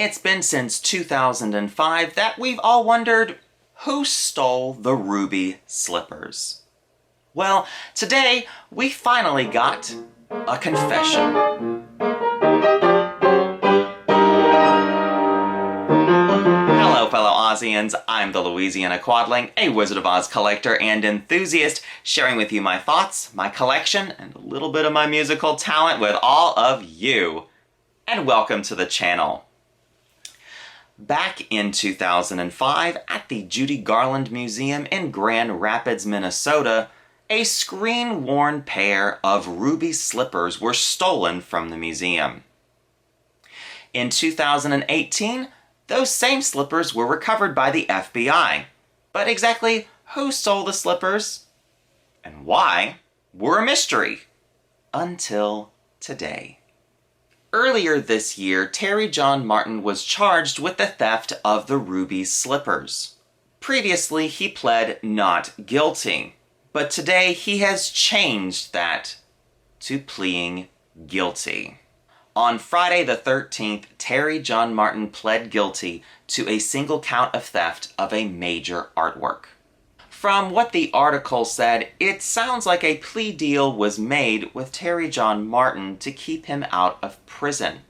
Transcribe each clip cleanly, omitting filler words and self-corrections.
It's been since 2005 that we've all wondered, who stole the ruby slippers? Well, today we finally got a confession. Hello fellow Aussians, I'm the Louisiana Quadling, a Wizard of Oz collector and enthusiast, sharing with you my thoughts, my collection, and a little bit of my musical talent with all of you. And welcome to the channel. Back in 2005, at the Judy Garland Museum in Grand Rapids, Minnesota, a screen-worn pair of ruby slippers were stolen from the museum. In 2018, those same slippers were recovered by the FBI. But exactly who stole the slippers and why were a mystery until today. Earlier this year, Terry John Martin was charged with the theft of the ruby slippers. Previously, he pled not guilty, but today he has changed that to pleading guilty. On Friday the 13th, Terry John Martin pled guilty to a single count of theft of a major artwork. From what the article said, it sounds like a plea deal was made with Terry John Martin to keep him out of prison.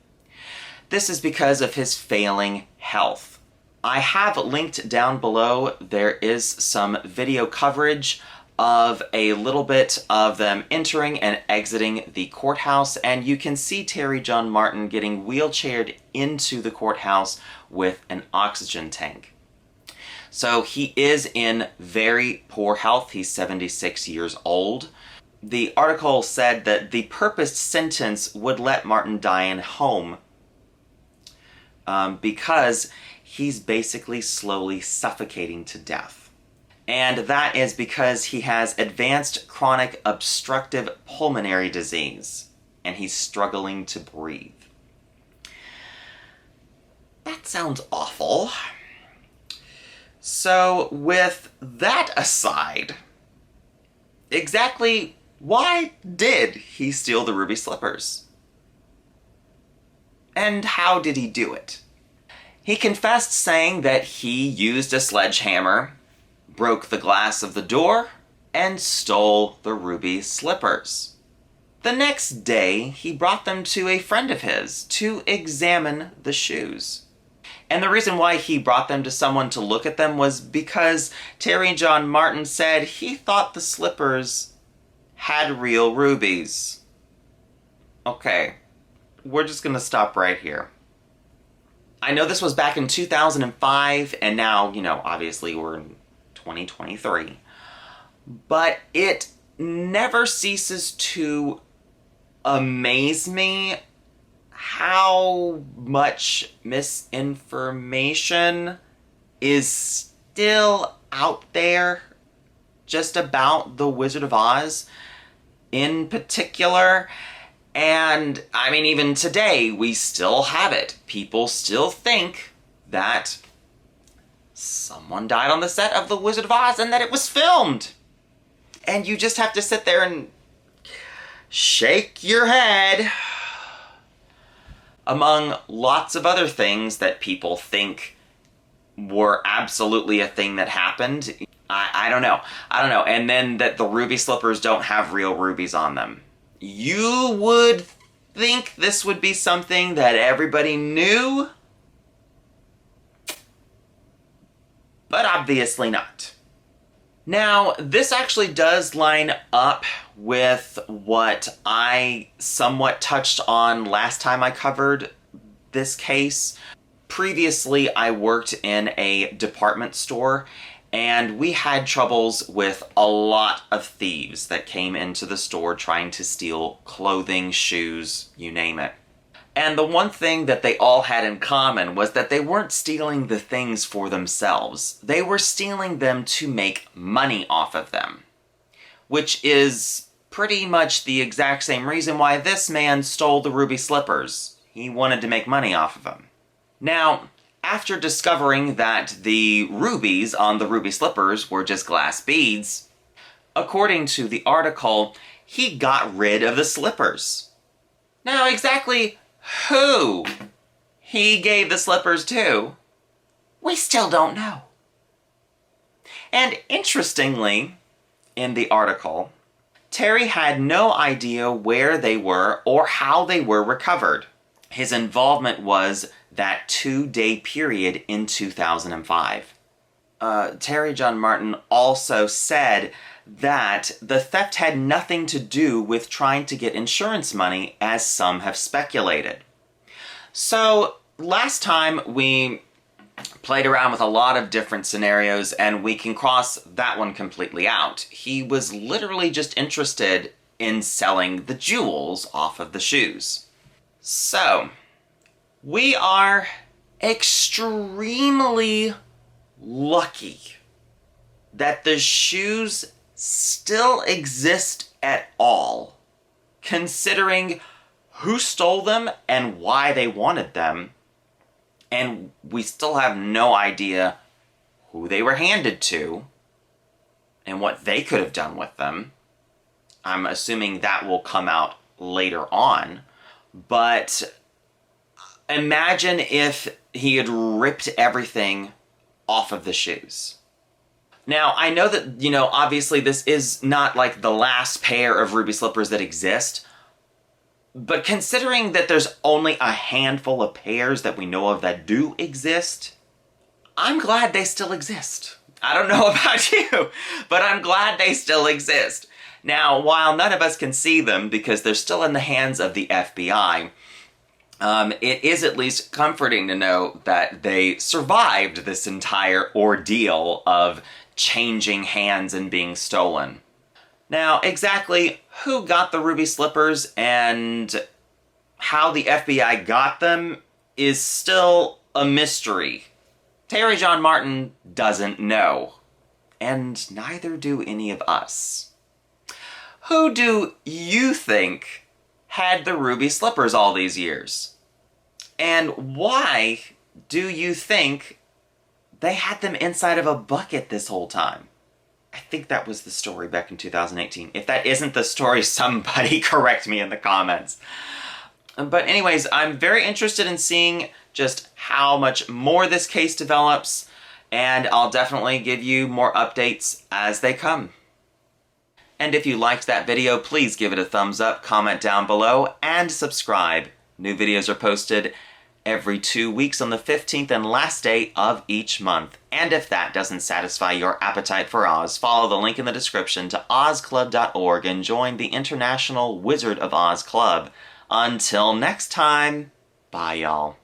This is because of his failing health. I have linked down below, there is some video coverage of a little bit of them entering and exiting the courthouse, and you can see Terry John Martin getting wheelchaired into the courthouse with an oxygen tank. So he is in very poor health. He's 76 years old. The article said that the purposed sentence would let Martin die in home because he's basically slowly suffocating to death. And that is because he has advanced chronic obstructive pulmonary disease, and he's struggling to breathe. That sounds awful. So, with that aside, exactly why did he steal the ruby slippers? And how did he do it? He confessed saying that he used a sledgehammer, broke the glass of the door, and stole the ruby slippers. The next day, he brought them to a friend of his to examine the shoes. And the reason why he brought them to someone to look at them was because Terry John Martin said he thought the slippers had real rubies. Okay, we're just gonna stop right here. I know this was back in 2005, and now, obviously we're in 2023. But it never ceases to amaze me how much misinformation is still out there just about the Wizard of Oz in particular. And I mean, even today, we still have it. People still think that someone died on the set of The Wizard of Oz and that it was filmed. And you just have to sit there and shake your head. Among lots of other things that people think were absolutely a thing that happened. I don't know. And then that the ruby slippers don't have real rubies on them. You would think this would be something that everybody knew, but obviously not. Now, this actually does line up with what I somewhat touched on last time I covered this case. Previously, I worked in a department store, and we had troubles with a lot of thieves that came into the store trying to steal clothing, shoes, you name it. And the one thing that they all had in common was that they weren't stealing the things for themselves. They were stealing them to make money off of them, which is pretty much the exact same reason why this man stole the ruby slippers. He wanted to make money off of them. Now, after discovering that the rubies on the ruby slippers were just glass beads, according to the article, he got rid of the slippers. Now, exactly who he gave the slippers to? We still don't know. And interestingly, in the article, Terry had no idea where they were or how they were recovered. His involvement was that 2-day period in 2005. Terry John Martin also said that the theft had nothing to do with trying to get insurance money, as some have speculated. So, last time we played around with a lot of different scenarios, and we can cross that one completely out. He was literally just interested in selling the jewels off of the shoes. So, we are extremely lucky that the shoes still exist at all, considering who stole them and why they wanted them, and we still have no idea who they were handed to and what they could have done with them. I'm assuming that will come out later on, but imagine if he had ripped everything off of the shoes. Now, I know that, obviously this is not like the last pair of ruby slippers that exist, but considering that there's only a handful of pairs that we know of that do exist, I'm glad they still exist. I don't know about you, but I'm glad they still exist. Now, while none of us can see them because they're still in the hands of the FBI, it is at least comforting to know that they survived this entire ordeal of changing hands and being stolen. Now, exactly who got the ruby slippers and how the FBI got them is still a mystery. Terry John Martin doesn't know, and neither do any of us. Who do you think had the ruby slippers all these years? And why do you think they had them inside of a bucket this whole time? I think that was the story back in 2018. If that isn't the story, somebody correct me in the comments. But anyways, I'm very interested in seeing just how much more this case develops, and I'll definitely give you more updates as they come. And if you liked that video, please give it a thumbs up, comment down below, and subscribe. New videos are posted every 2 weeks on the 15th and last day of each month. And if that doesn't satisfy your appetite for Oz, follow the link in the description to ozclub.org and join the International Wizard of Oz Club. Until next time, bye y'all.